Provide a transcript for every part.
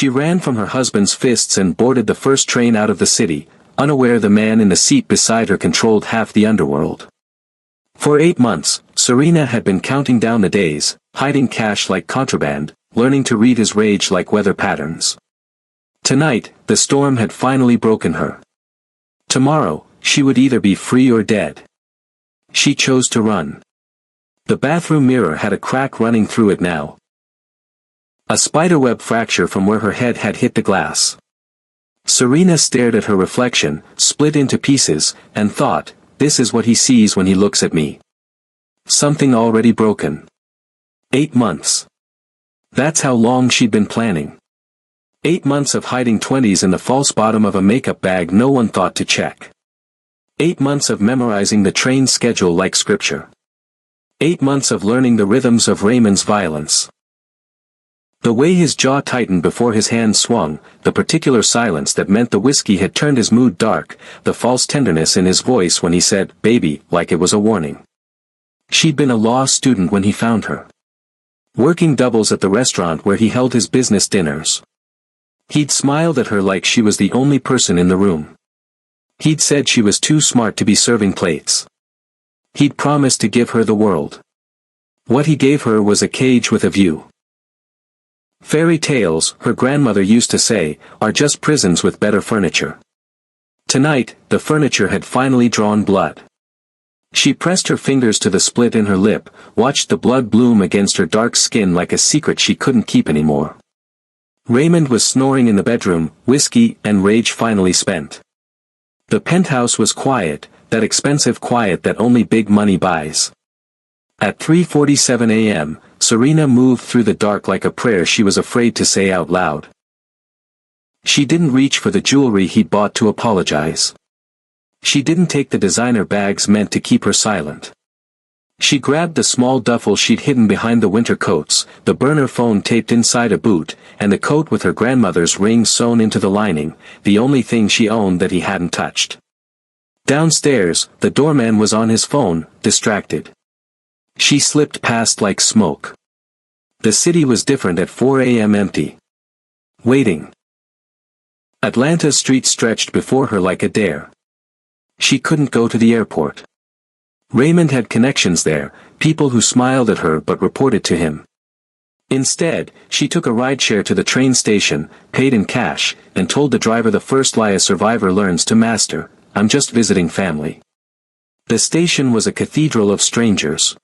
She ran from her husband's fists and boarded the first train out of the city, unaware the man in the seat beside her controlled half the underworld. For 8 months, Serena had been counting down the days, hiding cash like contraband, learning to read his rage like weather patterns. Tonight, the storm had finally broken her. Tomorrow, she would either be free or dead. She chose to run. The bathroom mirror had a crack running through it now. A spiderweb fracture from where her head had hit the glass. Serena stared at her reflection, split into pieces, and thought, this is what he sees when he looks at me. Something already broken. 8 months. That's how long she'd been planning. 8 months of hiding 20s in the false bottom of a makeup bag no one thought to check. 8 months of memorizing the train schedule like scripture. 8 months of learning the rhythms of Raymond's violence. The way his jaw tightened before his hand swung, the particular silence that meant the whiskey had turned his mood dark, the false tenderness in his voice when he said, baby, like it was a warning. She'd been a law student when he found her. Working doubles at the restaurant where he held his business dinners. He'd smiled at her like she was the only person in the room. He'd said she was too smart to be serving plates. He'd promised to give her the world. What he gave her was a cage with a view. Fairy tales, her grandmother used to say, are just prisons with better furniture. Tonight, the furniture had finally drawn blood. She pressed her fingers to the split in her lip, watched the blood bloom against her dark skin like a secret she couldn't keep anymore. Raymond was snoring in the bedroom, whiskey and rage finally spent. The penthouse was quiet, that expensive quiet that only big money buys. At 3:47 a.m., Serena moved through the dark like a prayer she was afraid to say out loud. She didn't reach for the jewelry he'd bought to apologize. She didn't take the designer bags meant to keep her silent. She grabbed the small duffel she'd hidden behind the winter coats, the burner phone taped inside a boot, and the coat with her grandmother's ring sewn into the lining, the only thing she owned that he hadn't touched. Downstairs, the doorman was on his phone, distracted. She slipped past like smoke. The city was different at 4 a.m. empty. Waiting. Atlanta's street stretched before her like a dare. She couldn't go to the airport. Raymond had connections there, people who smiled at her but reported to him. Instead, she took a rideshare to the train station, paid in cash, and told the driver the first lie a survivor learns to master, I'm just visiting family. The station was a cathedral of strangers.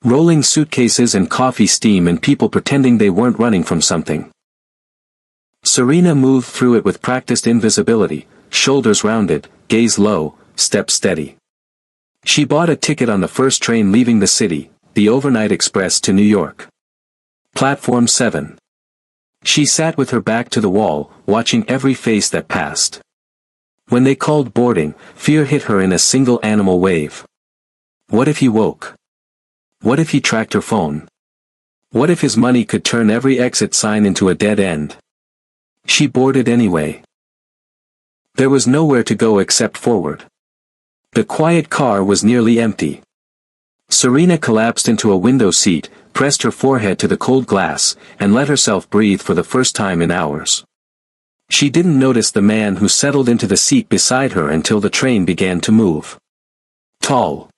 Rolling suitcases and coffee steam and people pretending they weren't running from something. Serena moved through it with practiced invisibility, shoulders rounded, gaze low, step steady. She bought a ticket on the first train leaving the city, the overnight express to New York. Platform 7. She sat with her back to the wall, watching every face that passed. When they called boarding, fear hit her in a single animal wave. What if he woke? What if he tracked her phone? What if his money could turn every exit sign into a dead end? She boarded anyway. There was nowhere to go except forward. The quiet car was nearly empty. Serena collapsed into a window seat, pressed her forehead to the cold glass, and let herself breathe for the first time in hours. She didn't notice the man who settled into the seat beside her until the train began to move. Tall.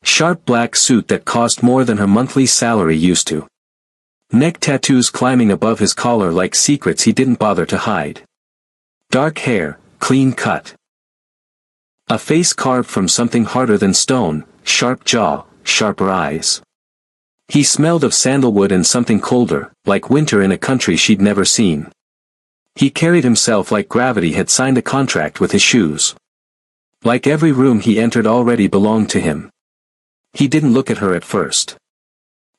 Sharp black suit that cost more than her monthly salary used to. Neck tattoos climbing above his collar like secrets he didn't bother to hide. Dark hair, clean cut. A face carved from something harder than stone, sharp jaw, sharper eyes. He smelled of sandalwood and something colder, like winter in a country she'd never seen. He carried himself like gravity had signed a contract with his shoes. Like every room he entered already belonged to him. He didn't look at her at first.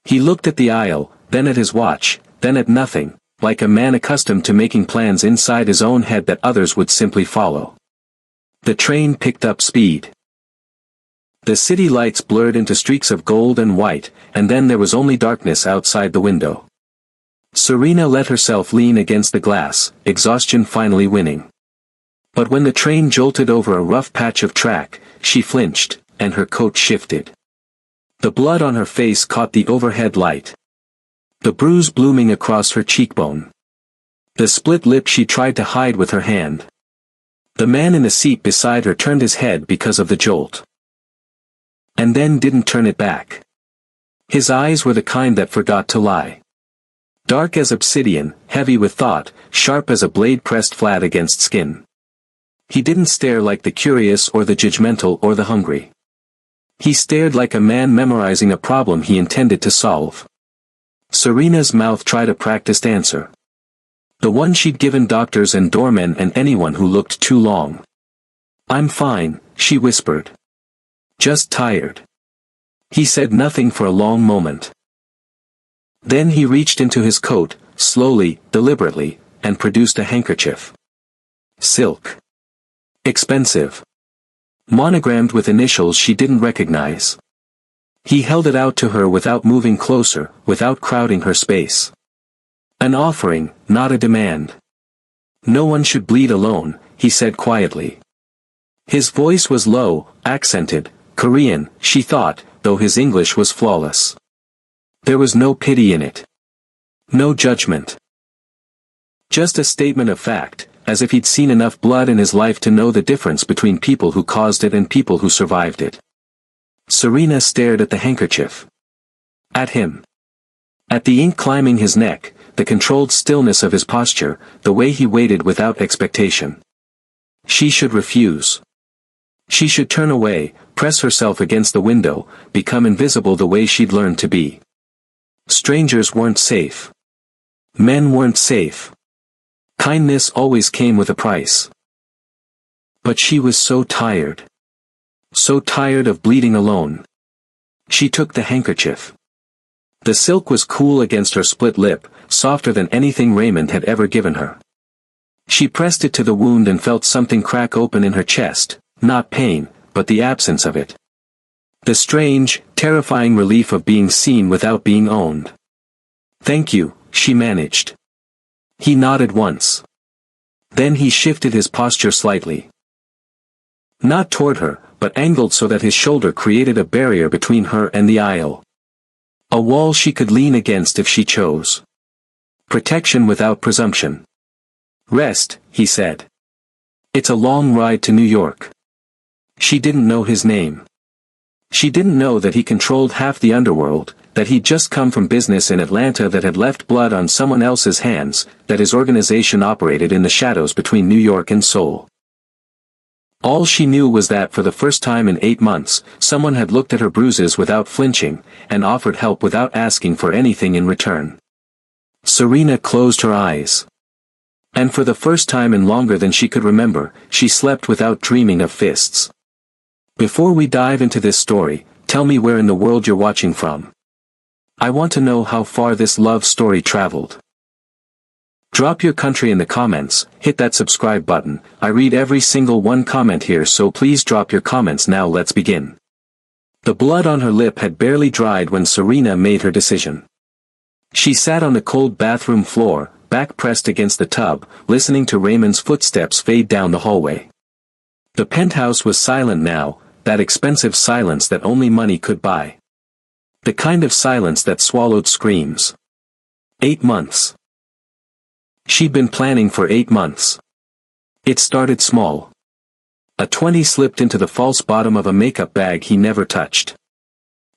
He looked at the aisle, then at his watch, then at nothing, like a man accustomed to making plans inside his own head that others would simply follow. The train picked up speed. The city lights blurred into streaks of gold and white, and then there was only darkness outside the window. Serena let herself lean against the glass, exhaustion finally winning. But when the train jolted over a rough patch of track, she flinched, and her coat shifted. The blood on her face caught the overhead light. The bruise blooming across her cheekbone. The split lip she tried to hide with her hand. The man in the seat beside her turned his head because of the jolt. And then didn't turn it back. His eyes were the kind that forgot to lie. Dark as obsidian, heavy with thought, sharp as a blade pressed flat against skin. He didn't stare like the curious or the judgmental or the hungry. He stared like a man memorizing a problem he intended to solve. Serena's mouth tried a practiced answer. The one she'd given doctors and doormen and anyone who looked too long. "I'm fine," she whispered. "Just tired." He said nothing for a long moment. Then he reached into his coat, slowly, deliberately, and produced a handkerchief. Silk. Expensive. Monogrammed with initials she didn't recognize. He held it out to her without moving closer, without crowding her space. An offering, not a demand. "No one should bleed alone," he said quietly. His voice was low, accented, Korean, she thought, though his English was flawless. There was no pity in it. No judgment. Just a statement of fact, as if he'd seen enough blood in his life to know the difference between people who caused it and people who survived it. Serena stared at the handkerchief. At him. At the ink climbing his neck, the controlled stillness of his posture, the way he waited without expectation. She should refuse. She should turn away, press herself against the window, become invisible the way she'd learned to be. Strangers weren't safe. Men weren't safe. Kindness always came with a price. But she was so tired. So tired of bleeding alone. She took the handkerchief. The silk was cool against her split lip, softer than anything Raymond had ever given her. She pressed it to the wound and felt something crack open in her chest, not pain, but the absence of it. The strange, terrifying relief of being seen without being owned. "Thank you," she managed. He nodded once. Then he shifted his posture slightly. Not toward her, but angled so that his shoulder created a barrier between her and the aisle. A wall she could lean against if she chose. Protection without presumption. "Rest," he said. "It's a long ride to New York." She didn't know his name. She didn't know that he controlled half the underworld, that he'd just come from business in Atlanta that had left blood on someone else's hands, that his organization operated in the shadows between New York and Seoul. All she knew was that for the first time in 8 months, someone had looked at her bruises without flinching, and offered help without asking for anything in return. Serena closed her eyes. And for the first time in longer than she could remember, she slept without dreaming of fists. Before we dive into this story, tell me where in the world you're watching from. I want to know how far this love story traveled. Drop your country in the comments, hit that subscribe button. I read every single one comment here, so please drop your comments now. Let's begin. The blood on her lip had barely dried when Serena made her decision. She sat on the cold bathroom floor, back pressed against the tub, listening to Raymond's footsteps fade down the hallway. The penthouse was silent now, that expensive silence that only money could buy. The kind of silence that swallowed screams. 8 months. She'd been planning for 8 months. It started small. A 20 slipped into the false bottom of a makeup bag he never touched.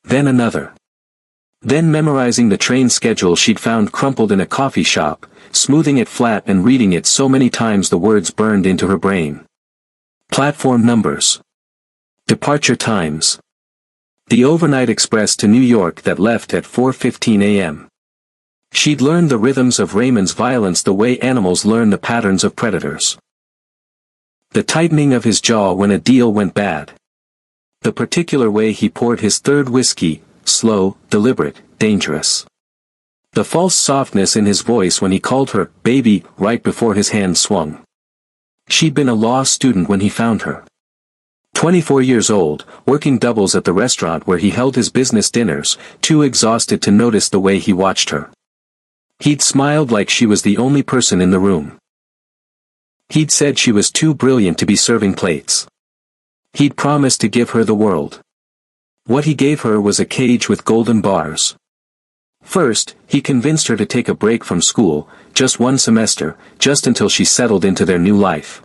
Then another. Then memorizing the train schedule she'd found crumpled in a coffee shop, smoothing it flat and reading it so many times the words burned into her brain. Platform numbers. Departure times. The overnight express to New York that left at 4:15 a.m. She'd learned the rhythms of Raymond's violence the way animals learn the patterns of predators. The tightening of his jaw when a deal went bad. The particular way he poured his third whiskey, slow, deliberate, dangerous. The false softness in his voice when he called her baby right before his hand swung. She'd been a law student when he found her. 24 years old, working doubles at the restaurant where he held his business dinners, too exhausted to notice the way he watched her. He'd smiled like she was the only person in the room. He'd said she was too brilliant to be serving plates. He'd promised to give her the world. What he gave her was a cage with golden bars. First, he convinced her to take a break from school, just one semester, just until she settled into their new life.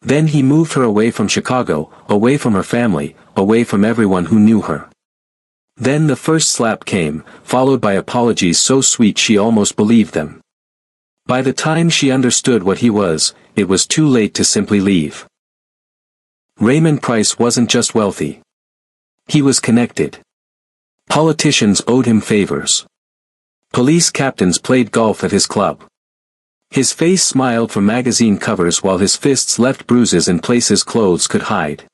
Then he moved her away from Chicago, away from her family, away from everyone who knew her. Then the first slap came, followed by apologies so sweet she almost believed them. By the time she understood what he was, it was too late to simply leave. Raymond Price wasn't just wealthy. He was connected. Politicians owed him favors. Police captains played golf at his club. His face smiled from magazine covers while his fists left bruises in places clothes could hide.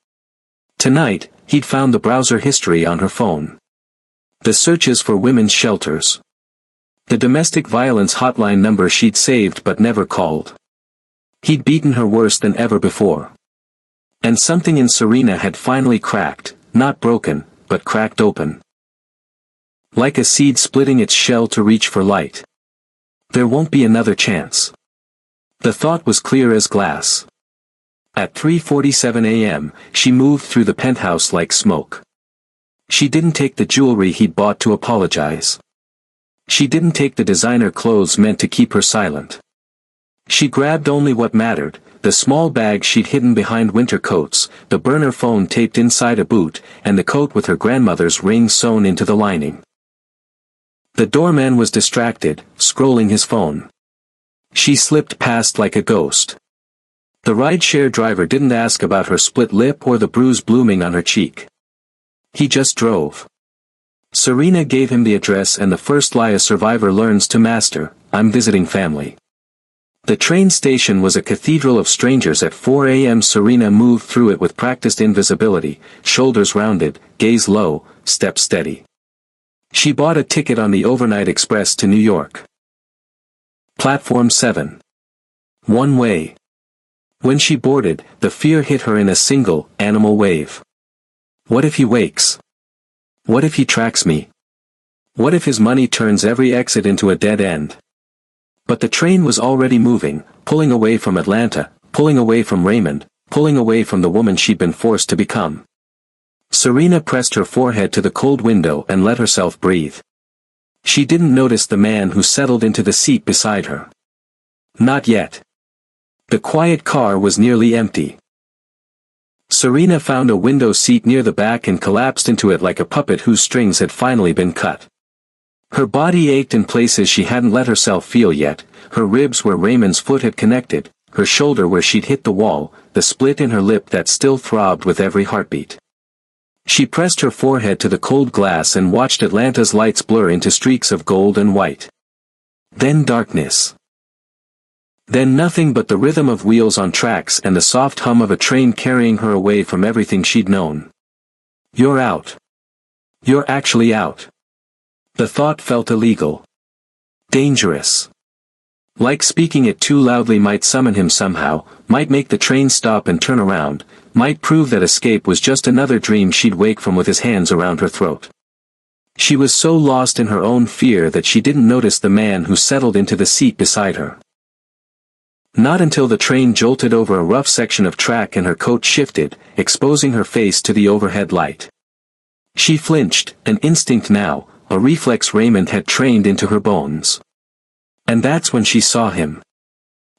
Tonight, he'd found the browser history on her phone. The searches for women's shelters. The domestic violence hotline number she'd saved but never called. He'd beaten her worse than ever before. And something in Serena had finally cracked, not broken, but cracked open. Like a seed splitting its shell to reach for light. There won't be another chance. The thought was clear as glass. At 3:47 a.m., she moved through the penthouse like smoke. She didn't take the jewelry he'd bought to apologize. She didn't take the designer clothes meant to keep her silent. She grabbed only what mattered, the small bag she'd hidden behind winter coats, the burner phone taped inside a boot, and the coat with her grandmother's ring sewn into the lining. The doorman was distracted, scrolling his phone. She slipped past like a ghost. The rideshare driver didn't ask about her split lip or the bruise blooming on her cheek. He just drove. Serena gave him the address and the first lie a survivor learns to master: "I'm visiting family." The train station was a cathedral of strangers at 4 a.m. Serena moved through it with practiced invisibility, shoulders rounded, gaze low, step steady. She bought a ticket on the overnight express to New York. Platform 7. One way. When she boarded, the fear hit her in a single, animal wave. What if he wakes? What if he tracks me? What if his money turns every exit into a dead end? But the train was already moving, pulling away from Atlanta, pulling away from Raymond, pulling away from the woman she'd been forced to become. Serena pressed her forehead to the cold window and let herself breathe. She didn't notice the man who settled into the seat beside her. Not yet. The quiet car was nearly empty. Serena found a window seat near the back and collapsed into it like a puppet whose strings had finally been cut. Her body ached in places she hadn't let herself feel yet, her ribs where Raymond's foot had connected, her shoulder where she'd hit the wall, the split in her lip that still throbbed with every heartbeat. She pressed her forehead to the cold glass and watched Atlanta's lights blur into streaks of gold and white. Then darkness. Then nothing but the rhythm of wheels on tracks and the soft hum of a train carrying her away from everything she'd known. You're out. You're actually out. The thought felt illegal. Dangerous. Like speaking it too loudly might summon him somehow, might make the train stop and turn around, might prove that escape was just another dream she'd wake from with his hands around her throat. She was so lost in her own fear that she didn't notice the man who settled into the seat beside her. Not until the train jolted over a rough section of track and her coat shifted, exposing her face to the overhead light. She flinched, an instinct now, a reflex Raymond had trained into her bones. And that's when she saw him.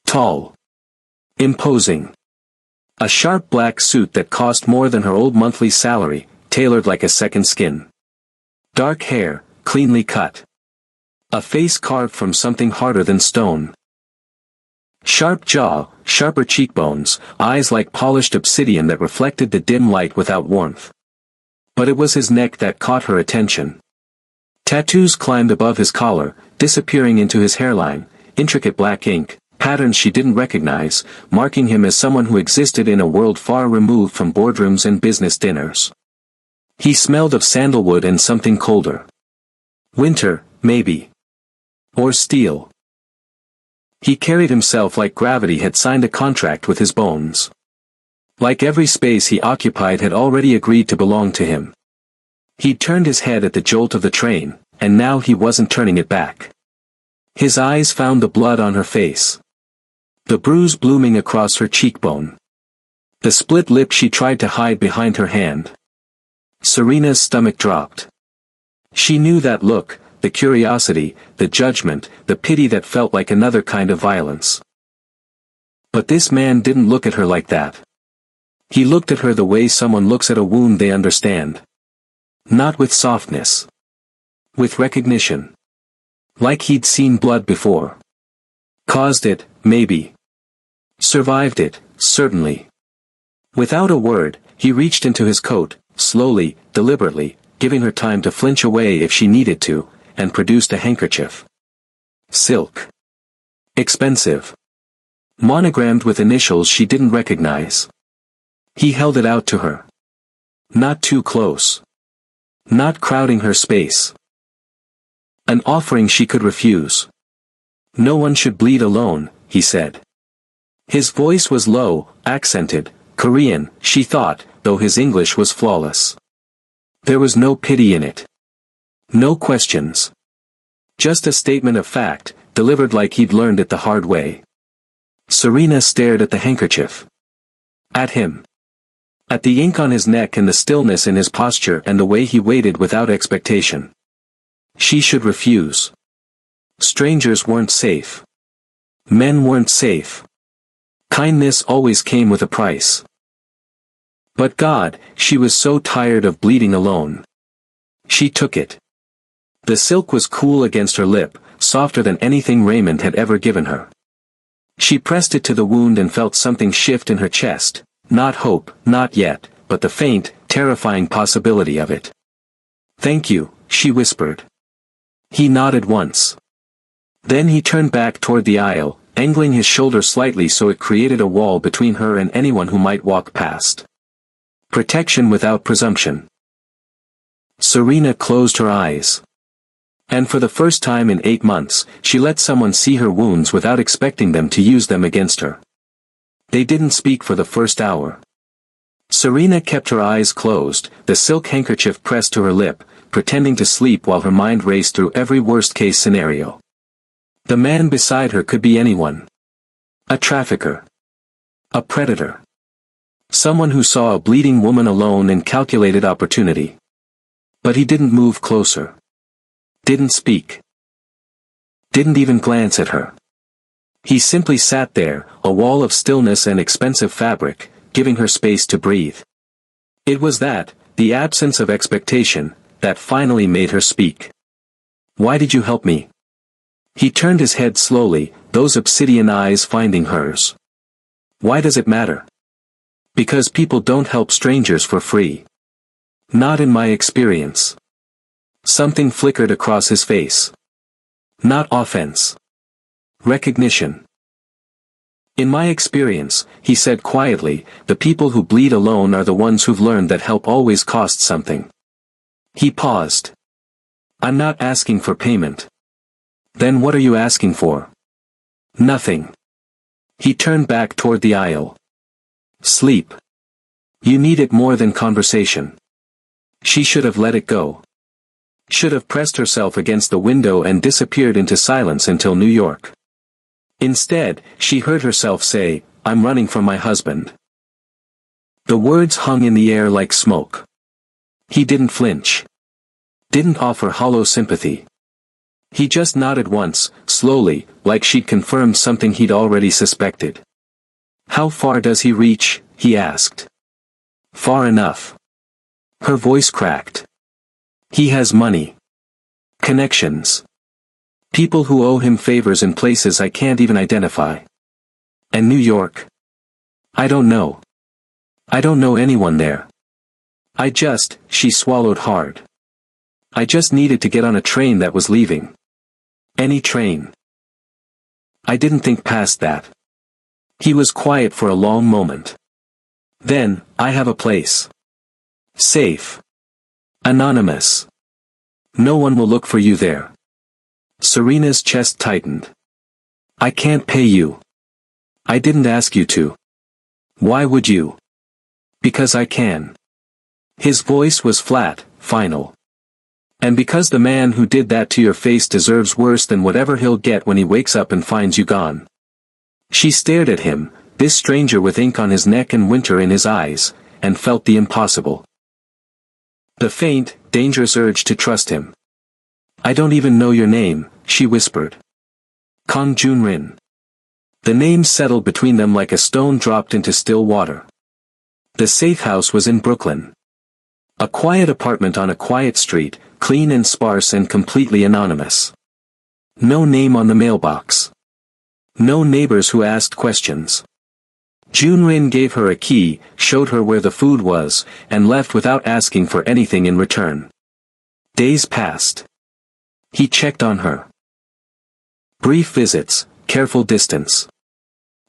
Tall. Imposing. A sharp black suit that cost more than her old monthly salary, tailored like a second skin. Dark hair, cleanly cut. A face carved from something harder than stone. Sharp jaw, sharper cheekbones, eyes like polished obsidian that reflected the dim light without warmth. But it was his neck that caught her attention. Tattoos climbed above his collar, disappearing into his hairline, intricate black ink, patterns she didn't recognize, marking him as someone who existed in a world far removed from boardrooms and business dinners. He smelled of sandalwood and something colder. Winter, maybe. Or steel. He carried himself like gravity had signed a contract with his bones. Like every space he occupied had already agreed to belong to him. He'd turned his head at the jolt of the train, and now he wasn't turning it back. His eyes found the blood on her face. The bruise blooming across her cheekbone. The split lip she tried to hide behind her hand. Serena's stomach dropped. She knew that look, the curiosity, the judgment, the pity that felt like another kind of violence. But this man didn't look at her like that. He looked at her the way someone looks at a wound they understand. Not with softness. With recognition. Like he'd seen blood before. Caused it, maybe. Survived it, certainly. Without a word, he reached into his coat, slowly, deliberately, giving her time to flinch away if she needed to, and produced a handkerchief. Silk. Expensive. Monogrammed with initials she didn't recognize. He held it out to her. Not too close. Not crowding her space. An offering she could refuse. No one should bleed alone, he said. His voice was low, accented, Korean, she thought, though his English was flawless. There was no pity in it. No questions. Just a statement of fact, delivered like he'd learned it the hard way. Serena stared at the handkerchief. At him. At the ink on his neck and the stillness in his posture and the way he waited without expectation. She should refuse. Strangers weren't safe. Men weren't safe. Kindness always came with a price. But God, she was so tired of bleeding alone. She took it. The silk was cool against her lip, softer than anything Raymond had ever given her. She pressed it to the wound and felt something shift in her chest, not hope, not yet, but the faint, terrifying possibility of it. "Thank you," she whispered. He nodded once. Then he turned back toward the aisle, angling his shoulder slightly so it created a wall between her and anyone who might walk past. Protection without presumption. Serena closed her eyes. And for the first time in 8 months, she let someone see her wounds without expecting them to use them against her. They didn't speak for the first hour. Serena kept her eyes closed, the silk handkerchief pressed to her lip, pretending to sleep while her mind raced through every worst-case scenario. The man beside her could be anyone. A trafficker. A predator. Someone who saw a bleeding woman alone and calculated opportunity. But he didn't move closer. Didn't speak. Didn't even glance at her. He simply sat there, a wall of stillness and expensive fabric, giving her space to breathe. It was that, the absence of expectation, that finally made her speak. "Why did you help me?" He turned his head slowly, those obsidian eyes finding hers. "Why does it matter?" "Because people don't help strangers for free. Not in my experience." Something flickered across his face. Not offense. Recognition. "In my experience," he said quietly, "the people who bleed alone are the ones who've learned that help always costs something." He paused. "I'm not asking for payment." "Then what are you asking for?" "Nothing." He turned back toward the aisle. "Sleep. You need it more than conversation." She should have let it go. Should have pressed herself against the window and disappeared into silence until New York. Instead, she heard herself say, "I'm running from my husband." The words hung in the air like smoke. He didn't flinch. Didn't offer hollow sympathy. He just nodded once, slowly, like she'd confirmed something he'd already suspected. "How far does he reach?" he asked. "Far enough." Her voice cracked. "He has money. Connections. People who owe him favors in places I can't even identify. And New York? I don't know. I don't know anyone there. She swallowed hard. I just needed to get on a train that was leaving. Any train. I didn't think past that." He was quiet for a long moment. Then, "I have a place. Safe. Anonymous. No one will look for you there." Serena's chest tightened. "I can't pay you. I didn't ask you to." "Why would you?" "Because I can." His voice was flat, final. "And because the man who did that to your face deserves worse than whatever he'll get when he wakes up and finds you gone." She stared at him, this stranger with ink on his neck and winter in his eyes, and felt the impossible. The faint, dangerous urge to trust him. I don't even know your name, she whispered. Kang Junrin. The name settled between them like a stone dropped into still water. The safe house was in Brooklyn. A quiet apartment on a quiet street, clean and sparse and completely anonymous. No name on the mailbox. No neighbors who asked questions. Junrin gave her a key, showed her where the food was, and left without asking for anything in return. Days passed. He checked on her. Brief visits, careful distance.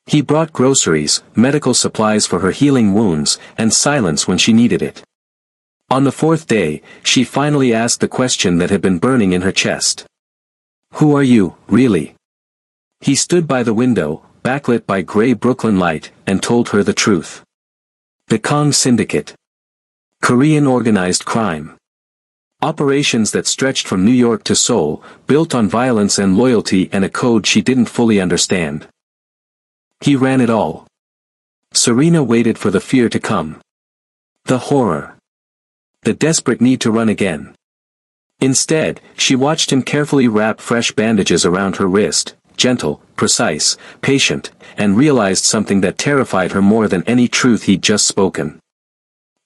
He brought groceries, medical supplies for her healing wounds, and silence when she needed it. On the fourth day, she finally asked the question that had been burning in her chest. Who are you, really? He stood by the window, backlit by gray Brooklyn light, and told her the truth. The Kang Syndicate. Korean organized crime. Operations that stretched from New York to Seoul, built on violence and loyalty and a code she didn't fully understand. He ran it all. Serena waited for the fear to come. The horror. The desperate need to run again. Instead, she watched him carefully wrap fresh bandages around her wrist, gentle, precise, patient, and realized something that terrified her more than any truth he'd just spoken.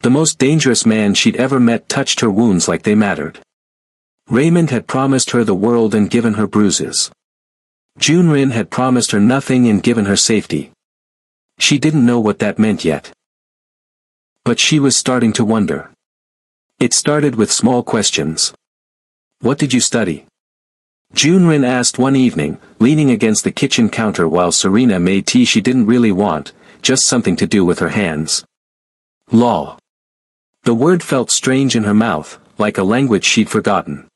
The most dangerous man she'd ever met touched her wounds like they mattered. Raymond had promised her the world and given her bruises. Junrin had promised her nothing and given her safety. She didn't know what that meant yet. But she was starting to wonder. It started with small questions. What did you study? Junrin asked one evening, leaning against the kitchen counter while Serena made tea she didn't really want, just something to do with her hands. Law. The word felt strange in her mouth, like a language she'd forgotten.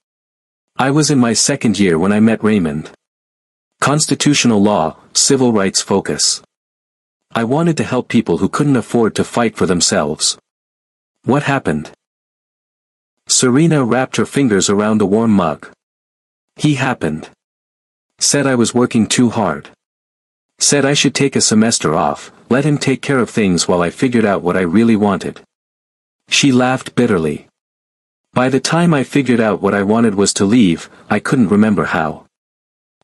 I was in my second year when I met Raymond. Constitutional law, civil rights focus. I wanted to help people who couldn't afford to fight for themselves. What happened? Serena wrapped her fingers around the warm mug. He happened. Said I was working too hard. Said I should take a semester off, let him take care of things while I figured out what I really wanted. She laughed bitterly. By the time I figured out what I wanted was to leave, I couldn't remember how.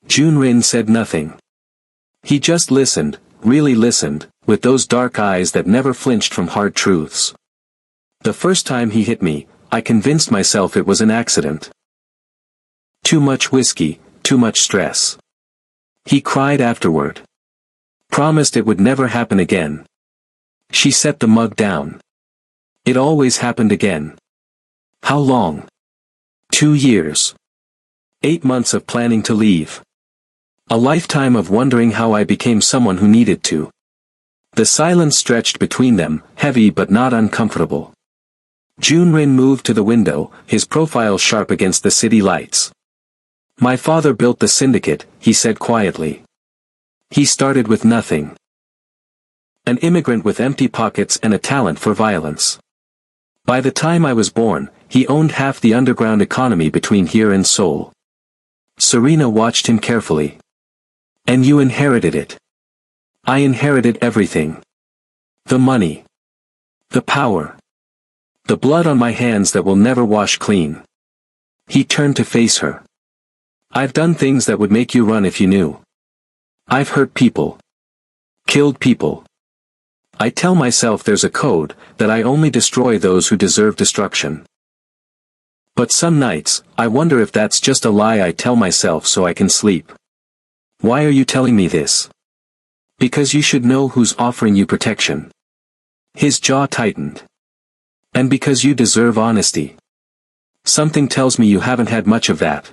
Junrin said nothing. He just listened, really listened, with those dark eyes that never flinched from hard truths. The first time he hit me, I convinced myself it was an accident. Too much whiskey, too much stress. He cried afterward. Promised it would never happen again. She set the mug down. It always happened again. How long? 2 years. 8 months of planning to leave. A lifetime of wondering how I became someone who needed to. The silence stretched between them, heavy but not uncomfortable. Junrin moved to the window, his profile sharp against the city lights. My father built the syndicate, he said quietly. He started with nothing. An immigrant with empty pockets and a talent for violence. By the time I was born, he owned half the underground economy between here and Seoul. Serena watched him carefully. And you inherited it. I inherited everything. The money. The power. The blood on my hands that will never wash clean. He turned to face her. I've done things that would make you run if you knew. I've hurt people. Killed people. I tell myself there's a code, that I only destroy those who deserve destruction. But some nights, I wonder if that's just a lie I tell myself so I can sleep. Why are you telling me this? Because you should know who's offering you protection. His jaw tightened. And because you deserve honesty. Something tells me you haven't had much of that.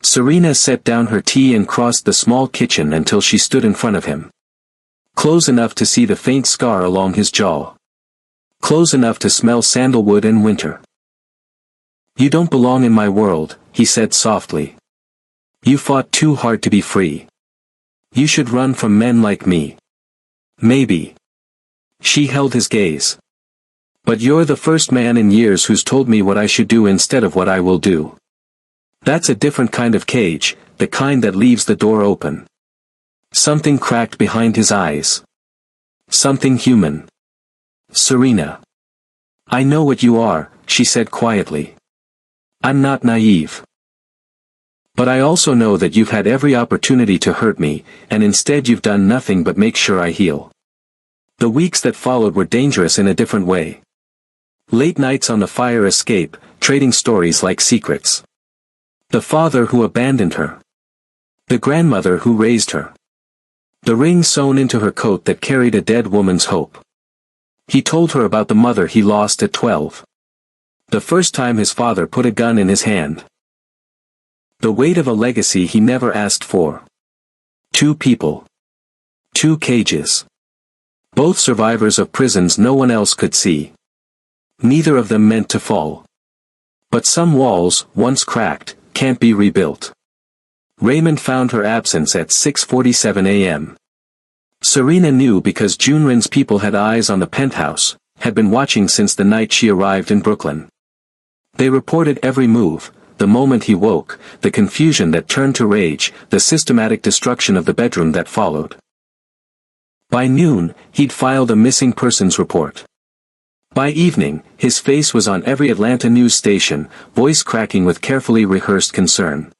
Serena set down her tea and crossed the small kitchen until she stood in front of him. Close enough to see the faint scar along his jaw. Close enough to smell sandalwood and winter. You don't belong in my world, he said softly. You fought too hard to be free. You should run from men like me. Maybe. She held his gaze. But you're the first man in years who's told me what I should do instead of what I will do. That's a different kind of cage, the kind that leaves the door open. Something cracked behind his eyes. Something human. Serena. I know what you are, she said quietly. I'm not naive. But I also know that you've had every opportunity to hurt me, and instead you've done nothing but make sure I heal. The weeks that followed were dangerous in a different way. Late nights on the fire escape, trading stories like secrets. The father who abandoned her. The grandmother who raised her. The ring sewn into her coat that carried a dead woman's hope. He told her about the mother he lost at 12. The first time his father put a gun in his hand. The weight of a legacy he never asked for. 2 people. 2 cages. Both survivors of prisons no one else could see. Neither of them meant to fall. But some walls, once cracked, can't be rebuilt. Raymond found her absence at 6:47 a.m. Serena knew because Junrin's people had eyes on the penthouse, had been watching since the night she arrived in Brooklyn. They reported every move, the moment he woke, the confusion that turned to rage, the systematic destruction of the bedroom that followed. By noon, he'd filed a missing persons report. By evening, his face was on every Atlanta news station, voice cracking with carefully rehearsed concern.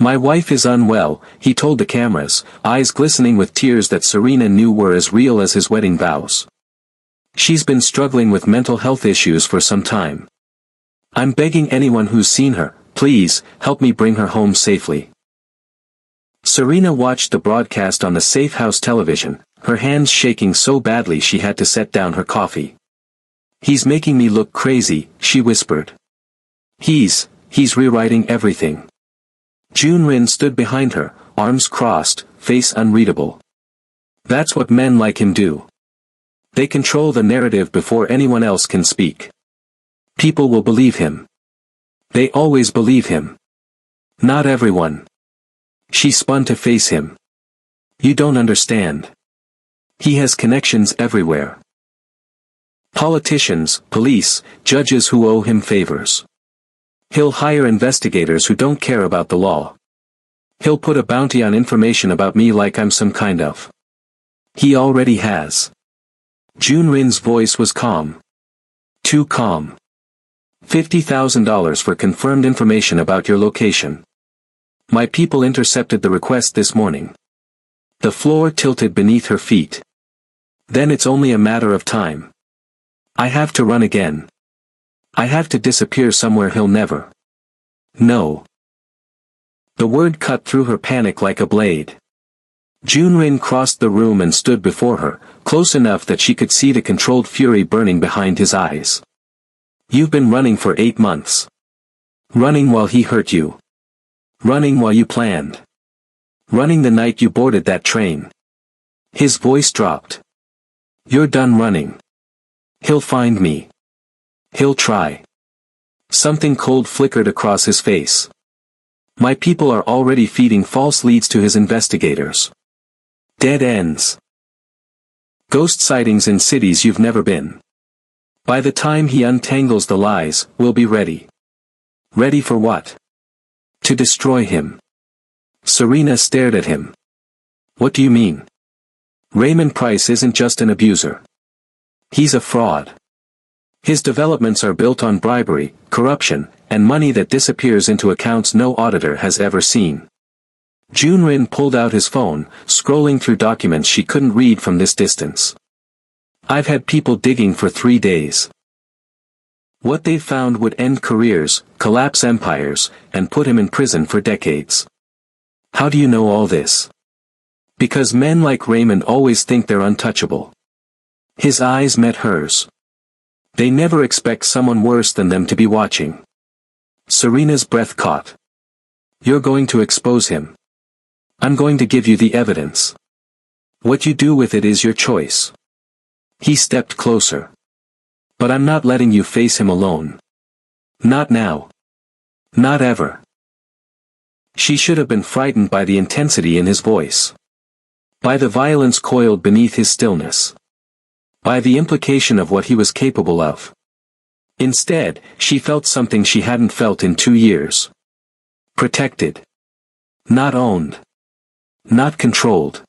"My wife is unwell," he told the cameras, eyes glistening with tears that Serena knew were as real as his wedding vows. "She's been struggling with mental health issues for some time. I'm begging anyone who's seen her, please, help me bring her home safely." Serena watched the broadcast on the Safe House television, her hands shaking so badly she had to set down her coffee. "He's making me look crazy," she whispered. He's rewriting everything." Junrin stood behind her, arms crossed, face unreadable. "That's what men like him do. They control the narrative before anyone else can speak. People will believe him. They always believe him. Not everyone." She spun to face him. "You don't understand. He has connections everywhere. Politicians, police, judges who owe him favors. He'll hire investigators who don't care about the law. He'll put a bounty on information about me like I'm some kind of. He already has." Junrin's voice was calm. Too calm. $50,000 for confirmed information about your location. My people intercepted the request this morning. The floor tilted beneath her feet. Then it's only a matter of time. I have to run again. I have to disappear somewhere he'll never know. The word cut through her panic like a blade. Junrin crossed the room and stood before her, close enough that she could see the controlled fury burning behind his eyes. "You've been running for 8 months. Running while he hurt you. Running while you planned. Running the night you boarded that train." His voice dropped. "You're done running. He'll find me. He'll try." Something cold flickered across his face. "My people are already feeding false leads to his investigators. Dead ends. Ghost sightings in cities you've never been. By the time he untangles the lies, we'll be ready." "Ready for what?" "To destroy him." Serena stared at him. "What do you mean?" "Raymond Price isn't just an abuser. He's a fraud. His developments are built on bribery, corruption, and money that disappears into accounts no auditor has ever seen." Junrin pulled out his phone, scrolling through documents she couldn't read from this distance. "I've had people digging for 3 days. What they found would end careers, collapse empires, and put him in prison for decades." "How do you know all this?" "Because men like Raymond always think they're untouchable." His eyes met hers. They never expect someone worse than them to be watching. Serena's breath caught. "You're going to expose him. I'm going to give you the evidence. What you do with it is your choice." He stepped closer. "But I'm not letting you face him alone. Not now. Not ever." She should have been frightened by the intensity in his voice. By the violence coiled beneath his stillness. By the implication of what he was capable of. Instead, she felt something she hadn't felt in 2 years. Protected. Not owned. Not controlled.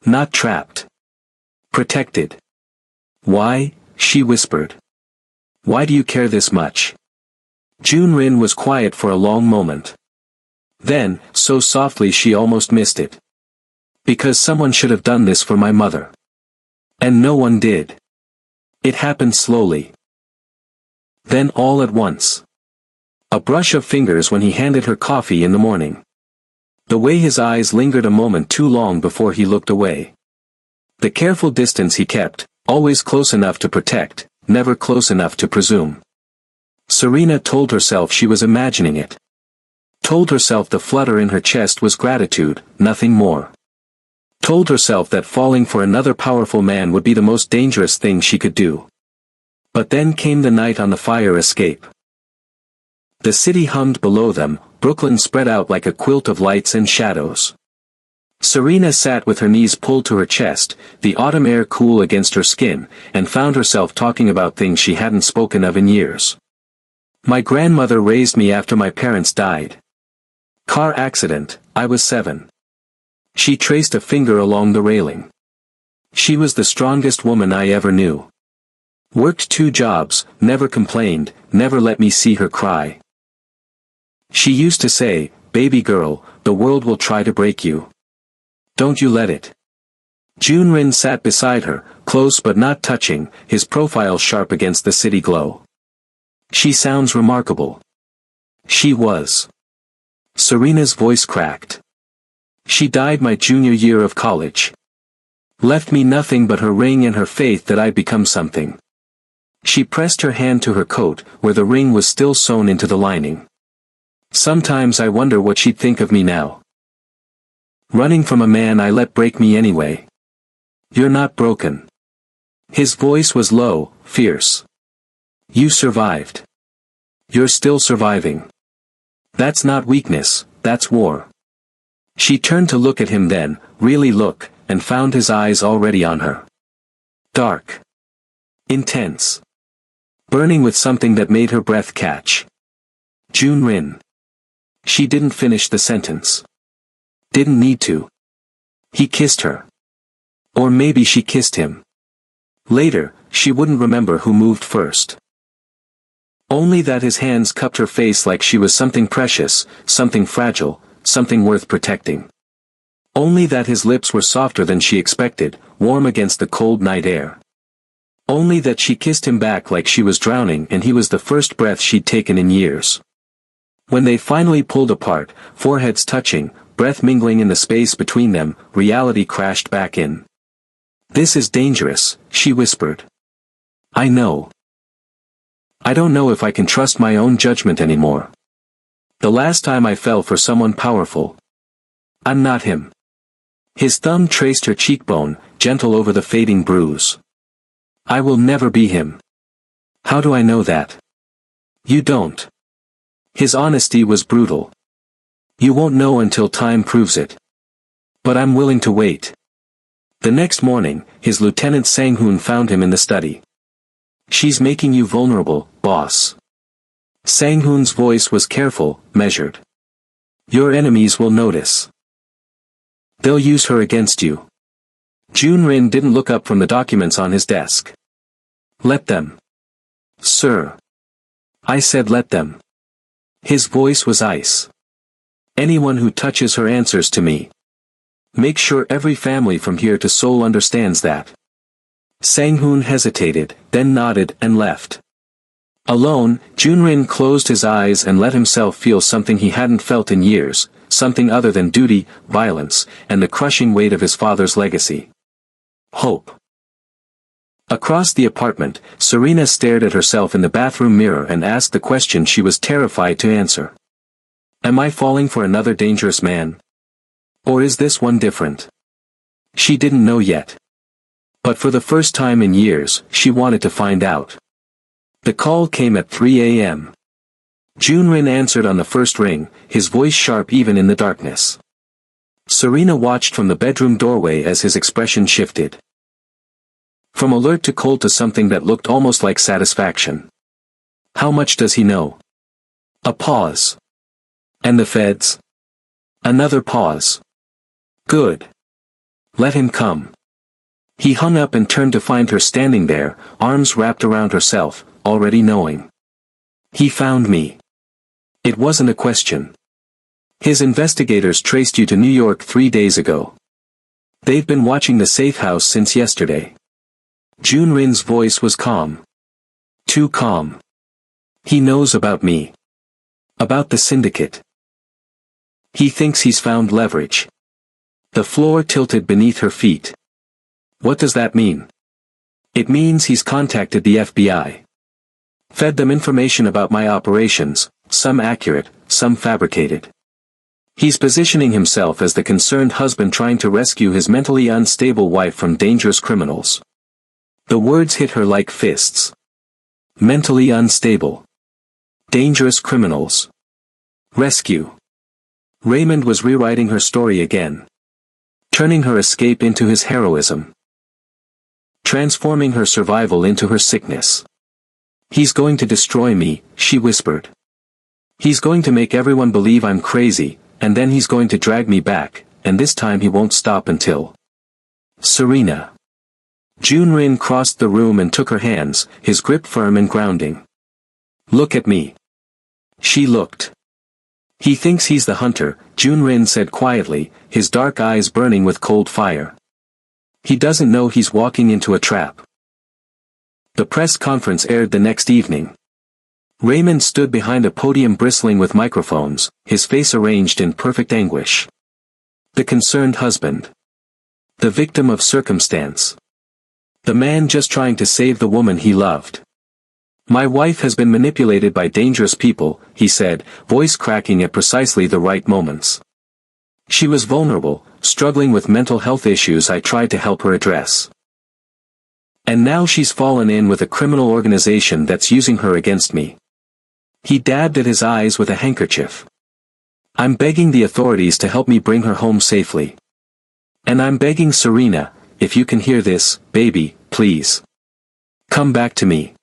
Not trapped. Protected. "Why?" she whispered. "Why do you care this much?" Junrin was quiet for a long moment. Then, so softly she almost missed it. Because someone should have done this for my mother. And no one did. It happened slowly. Then all at once. A brush of fingers when he handed her coffee in the morning. The way his eyes lingered a moment too long before he looked away. The careful distance he kept, always close enough to protect, never close enough to presume. Serena told herself she was imagining it. Told herself the flutter in her chest was gratitude, nothing more. Told herself that falling for another powerful man would be the most dangerous thing she could do. But then came the night on the fire escape. The city hummed below them, Brooklyn spread out like a quilt of lights and shadows. Serena sat with her knees pulled to her chest, the autumn air cool against her skin, and found herself talking about things she hadn't spoken of in years. My grandmother raised me after my parents died. Car accident, I was 7. She traced a finger along the railing. She was the strongest woman I ever knew. Worked 2 jobs, never complained, never let me see her cry. She used to say, "Baby girl, the world will try to break you. Don't you let it." Junrin sat beside her, close but not touching, his profile sharp against the city glow. She sounds remarkable. She was. Serena's voice cracked. She died my junior year of college. Left me nothing but her ring and her faith that I'd become something. She pressed her hand to her coat, where the ring was still sewn into the lining. Sometimes I wonder what she'd think of me now. Running from a man I let break me anyway. You're not broken. His voice was low, fierce. You survived. You're still surviving. That's not weakness, that's war. She turned to look at him then, really look, and found his eyes already on her. Dark. Intense. Burning with something that made her breath catch. Junrin. She didn't finish the sentence. Didn't need to. He kissed her. Or maybe she kissed him. Later, she wouldn't remember who moved first. Only that his hands cupped her face like she was something precious, something fragile, something worth protecting. Only that his lips were softer than she expected, warm against the cold night air. Only that she kissed him back like she was drowning and he was the first breath she'd taken in years. When they finally pulled apart, foreheads touching, breath mingling in the space between them, reality crashed back in. "This is dangerous," she whispered. "I know. I don't know if I can trust my own judgment anymore. The last time I fell for someone powerful. I'm not him." His thumb traced her cheekbone, gentle over the fading bruise. "I will never be him." "How do I know that?" "You don't." His honesty was brutal. "You won't know until time proves it. But I'm willing to wait." The next morning, his lieutenant Sang-hoon found him in the study. "She's making you vulnerable, boss." Sang-hoon's voice was careful, measured. "Your enemies will notice. They'll use her against you." Junrin didn't look up from the documents on his desk. "Let them." "Sir." "I said let them." His voice was ice. "Anyone who touches her answers to me. Make sure every family from here to Seoul understands that." Sang-hoon hesitated, then nodded and left. Alone, Junrin closed his eyes and let himself feel something he hadn't felt in years, something other than duty, violence, and the crushing weight of his father's legacy. Hope. Across the apartment, Serena stared at herself in the bathroom mirror and asked the question she was terrified to answer. Am I falling for another dangerous man? Or is this one different? She didn't know yet. But for the first time in years, she wanted to find out. The call came at 3 a.m. Junrin answered on the first ring, his voice sharp even in the darkness. Serena watched from the bedroom doorway as his expression shifted. From alert to cold to something that looked almost like satisfaction. How much does he know? A pause. And the feds? Another pause. Good. Let him come. He hung up and turned to find her standing there, arms wrapped around herself, already knowing. He found me. It wasn't a question. His investigators traced you to New York 3 days ago. They've been watching the safe house since yesterday. Junrin's voice was calm. Too calm. He knows about me. About the syndicate. He thinks he's found leverage. The floor tilted beneath her feet. What does that mean? It means he's contacted the FBI. Fed them information about my operations, some accurate, some fabricated. He's positioning himself as the concerned husband trying to rescue his mentally unstable wife from dangerous criminals. The words hit her like fists. Mentally unstable. Dangerous criminals. Rescue. Raymond was rewriting her story again. Turning her escape into his heroism. Transforming her survival into her sickness. He's going to destroy me, she whispered. He's going to make everyone believe I'm crazy, and then he's going to drag me back, and this time he won't stop until... Serena. Junrin crossed the room and took her hands, his grip firm and grounding. Look at me. She looked. He thinks he's the hunter, Junrin said quietly, his dark eyes burning with cold fire. He doesn't know he's walking into a trap. The press conference aired the next evening. Raymond stood behind a podium bristling with microphones, his face arranged in perfect anguish. The concerned husband. The victim of circumstance. The man just trying to save the woman he loved. My wife has been manipulated by dangerous people, he said, voice cracking at precisely the right moments. She was vulnerable, struggling with mental health issues I tried to help her address. And now she's fallen in with a criminal organization that's using her against me. He dabbed at his eyes with a handkerchief. I'm begging the authorities to help me bring her home safely. And I'm begging Serena, if you can hear this, baby, please. Come back to me.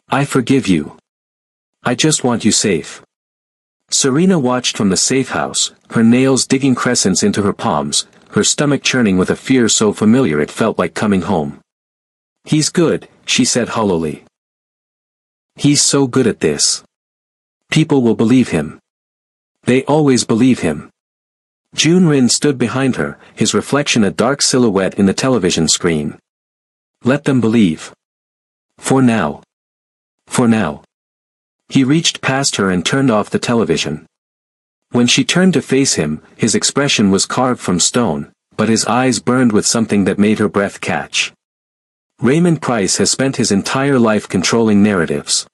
I forgive you. I just want you safe. Serena watched from the safe house, her nails digging crescents into her palms, her stomach churning with a fear so familiar it felt like coming home. He's good, she said hollowly. He's so good at this. People will believe him. They always believe him. Junrin stood behind her, his reflection a dark silhouette in the television screen. Let them believe. For now. For now. He reached past her and turned off the television. When she turned to face him, his expression was carved from stone, but his eyes burned with something that made her breath catch. Raymond Price has spent his entire life controlling narratives.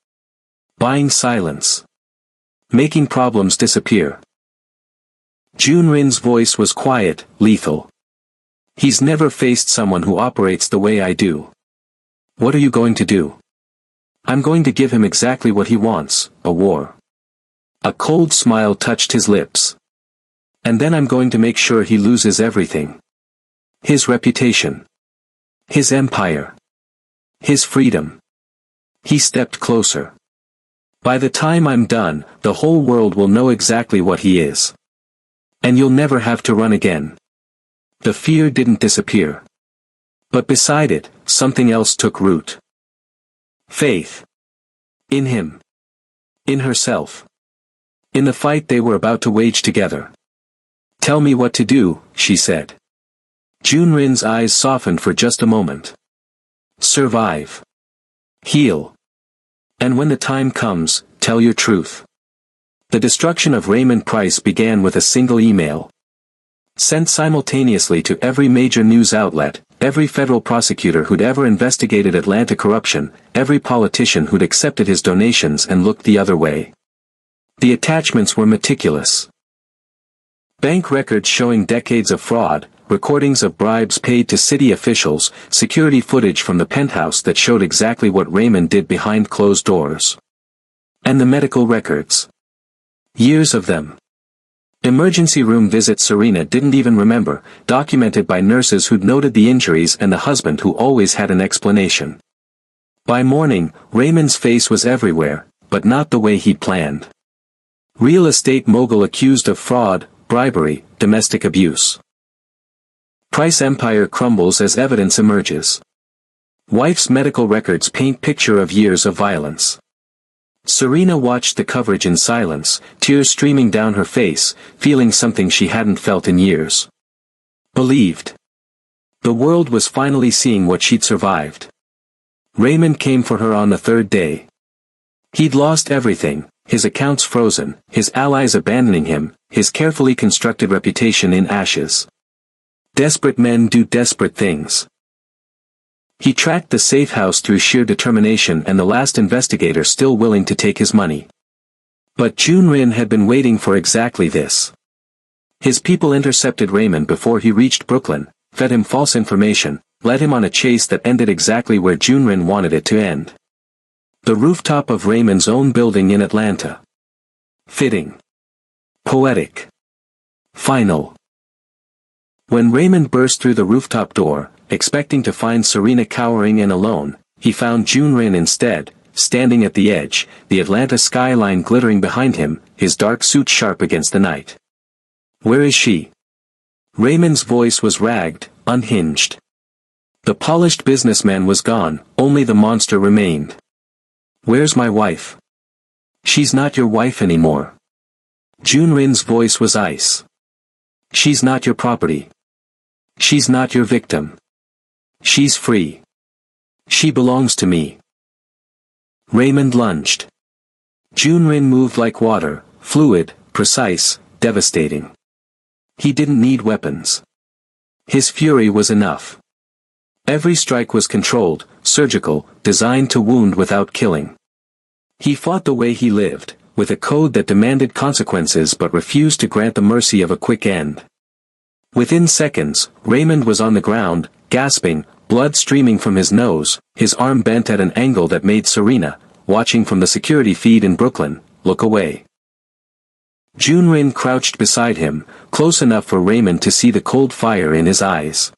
Buying silence. Making problems disappear. Junrin's voice was quiet, lethal. He's never faced someone who operates the way I do. What are you going to do? I'm going to give him exactly what he wants, a war. A cold smile touched his lips. And then I'm going to make sure he loses everything. His reputation. His empire. His freedom. He stepped closer. By the time I'm done, the whole world will know exactly what he is. And you'll never have to run again. The fear didn't disappear. But beside it, something else took root. Faith. In him. In herself. In the fight they were about to wage together. Tell me what to do, she said. Junrin's eyes softened for just a moment. Survive. Heal. And when the time comes, tell your truth. The destruction of Raymond Price began with a single email. Sent simultaneously to every major news outlet, every federal prosecutor who'd ever investigated Atlanta corruption, every politician who'd accepted his donations and looked the other way. The attachments were meticulous. Bank records showing decades of fraud, recordings of bribes paid to city officials, security footage from the penthouse that showed exactly what Raymond did behind closed doors. And the medical records. Years of them. Emergency room visits Serena didn't even remember, documented by nurses who'd noted the injuries and the husband who always had an explanation. By morning, Raymond's face was everywhere, but not the way he'd planned. Real estate mogul accused of fraud, bribery, domestic abuse. Price empire crumbles as evidence emerges. Wife's medical records paint picture of years of violence. Serena watched the coverage in silence, tears streaming down her face, feeling something she hadn't felt in years. Believed. The world was finally seeing what she'd survived. Raymond came for her on the third day. He'd lost everything, his accounts frozen, his allies abandoning him, his carefully constructed reputation in ashes. Desperate men do desperate things. He tracked the safe house through sheer determination and the last investigator still willing to take his money. But Junrin had been waiting for exactly this. His people intercepted Raymond before he reached Brooklyn, fed him false information, led him on a chase that ended exactly where Junrin wanted it to end. The rooftop of Raymond's own building in Atlanta. Fitting. Poetic. Final. When Raymond burst through the rooftop door, expecting to find Serena cowering and alone, he found Junrin instead, standing at the edge, the Atlanta skyline glittering behind him, his dark suit sharp against the night. "Where is she?" Raymond's voice was ragged, unhinged. The polished businessman was gone, only the monster remained. "Where's my wife?" "She's not your wife anymore." Junrin's voice was ice. "She's not your property. She's not your victim. She's free. She belongs to me." Raymond lunged. Junrin moved like water, fluid, precise, devastating. He didn't need weapons. His fury was enough. Every strike was controlled, surgical, designed to wound without killing. He fought the way he lived, with a code that demanded consequences but refused to grant the mercy of a quick end. Within seconds, Raymond was on the ground, gasping, blood streaming from his nose, his arm bent at an angle that made Serena, watching from the security feed in Brooklyn, look away. Junrin crouched beside him, close enough for Raymond to see the cold fire in his eyes.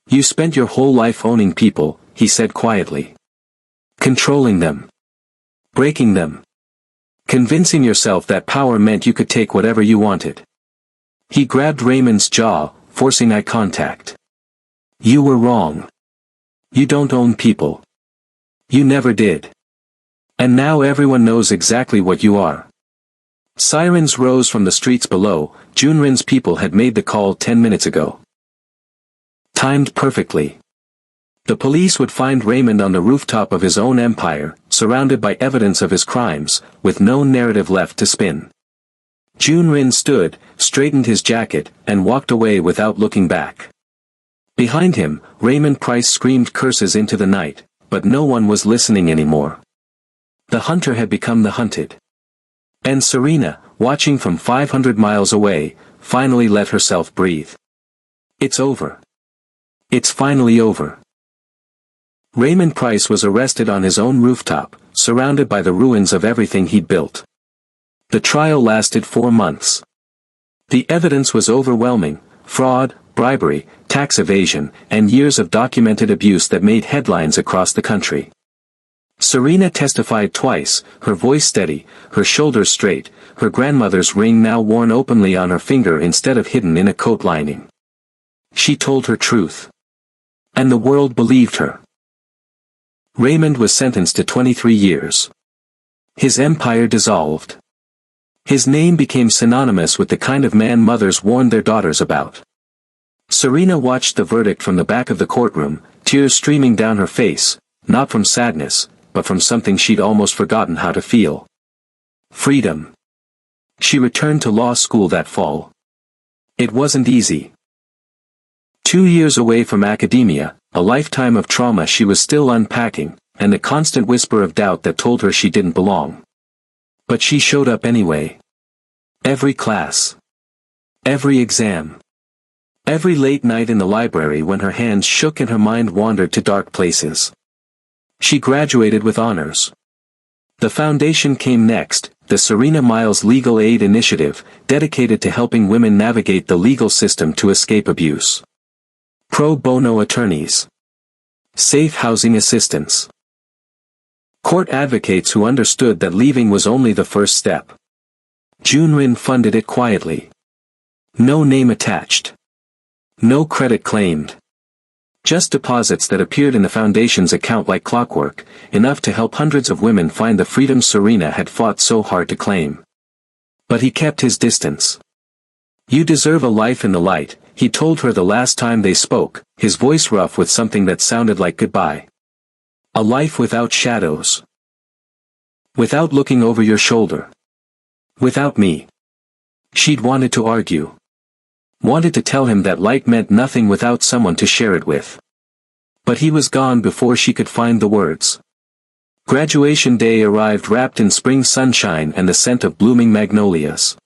"You spent your whole life owning people," he said quietly. "Controlling them. Breaking them. Convincing yourself that power meant you could take whatever you wanted." He grabbed Raymond's jaw, forcing eye contact. "You were wrong. You don't own people. You never did. And now everyone knows exactly what you are." Sirens rose from the streets below. Junrin's people had made the call 10 minutes ago. Timed perfectly. The police would find Raymond on the rooftop of his own empire, surrounded by evidence of his crimes, with no narrative left to spin. Junrin stood, straightened his jacket, and walked away without looking back. Behind him, Raymond Price screamed curses into the night, but no one was listening anymore. The hunter had become the hunted. And Serena, watching from 500 miles away, finally let herself breathe. It's over. It's finally over. Raymond Price was arrested on his own rooftop, surrounded by the ruins of everything he'd built. The trial lasted 4 months. The evidence was overwhelming: fraud, bribery, tax evasion, and years of documented abuse that made headlines across the country. Serena testified twice, her voice steady, her shoulders straight, her grandmother's ring now worn openly on her finger instead of hidden in a coat lining. She told her truth. And the world believed her. Raymond was sentenced to 23 years. His empire dissolved. His name became synonymous with the kind of man mothers warned their daughters about. Serena watched the verdict from the back of the courtroom, tears streaming down her face, not from sadness, but from something she'd almost forgotten how to feel. Freedom. She returned to law school that fall. It wasn't easy. 2 years away from academia, a lifetime of trauma she was still unpacking, and the constant whisper of doubt that told her she didn't belong. But she showed up anyway. Every class. Every exam. Every late night in the library when her hands shook and her mind wandered to dark places. She graduated with honors. The foundation came next, the Serena Miles Legal Aid Initiative, dedicated to helping women navigate the legal system to escape abuse. Pro bono attorneys. Safe housing assistance. Court advocates who understood that leaving was only the first step. Junrin funded it quietly. No name attached. No credit claimed. Just deposits that appeared in the Foundation's account like clockwork, enough to help hundreds of women find the freedom Serena had fought so hard to claim. But he kept his distance. "You deserve a life in the light," he told her the last time they spoke, his voice rough with something that sounded like goodbye. "A life without shadows. Without looking over your shoulder. Without me." She'd wanted to argue. Wanted to tell him that light meant nothing without someone to share it with. But he was gone before she could find the words. Graduation day arrived wrapped in spring sunshine and the scent of blooming magnolias.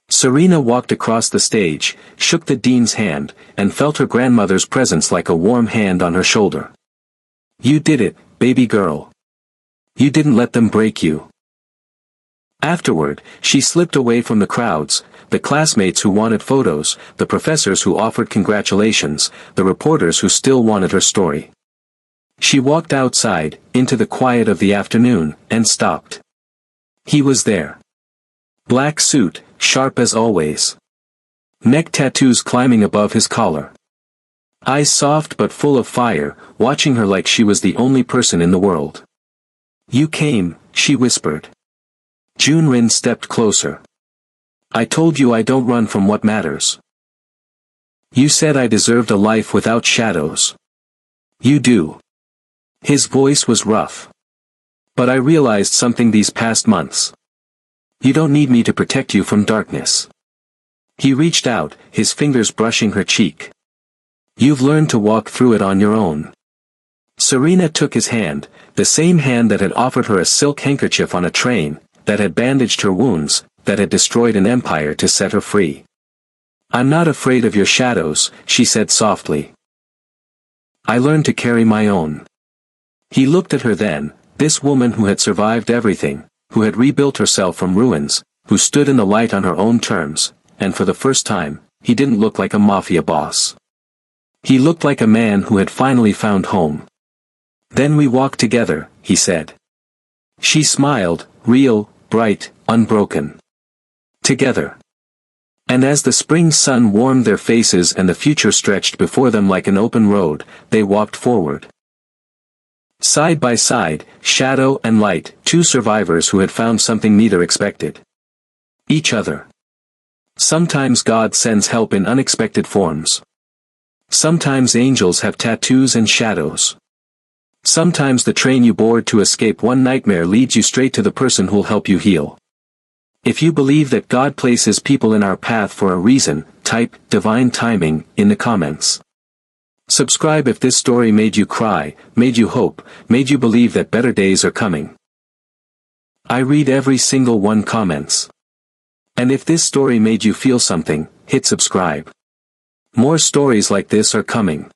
Serena walked across the stage, shook the dean's hand, and felt her grandmother's presence like a warm hand on her shoulder. "You did it, baby girl. You didn't let them break you." Afterward, she slipped away from the crowds, the classmates who wanted photos, the professors who offered congratulations, the reporters who still wanted her story. She walked outside, into the quiet of the afternoon, and stopped. He was there. Black suit, sharp as always. Neck tattoos climbing above his collar. Eyes soft but full of fire, watching her like she was the only person in the world. "You came," she whispered. Junrin stepped closer. "I told you I don't run from what matters. You said I deserved a life without shadows. You do." His voice was rough. "But I realized something these past months. You don't need me to protect you from darkness." He reached out, his fingers brushing her cheek. "You've learned to walk through it on your own." Serena took his hand, the same hand that had offered her a silk handkerchief on a train, that had bandaged her wounds, that had destroyed an empire to set her free. "I'm not afraid of your shadows," she said softly. "I learned to carry my own." He looked at her then, this woman who had survived everything, who had rebuilt herself from ruins, who stood in the light on her own terms, and for the first time, he didn't look like a mafia boss. He looked like a man who had finally found home. "Then we walked together," he said. She smiled, real, bright, unbroken. Together. And as the spring sun warmed their faces and the future stretched before them like an open road, they walked forward. Side by side, shadow and light, two survivors who had found something neither expected. Each other. Sometimes God sends help in unexpected forms. Sometimes angels have tattoos and shadows. Sometimes the train you board to escape one nightmare leads you straight to the person who'll help you heal. If you believe that God places people in our path for a reason, type "divine timing" in the comments. Subscribe if this story made you cry, made you hope, made you believe that better days are coming. I read every single one comments. And if this story made you feel something, hit subscribe. More stories like this are coming.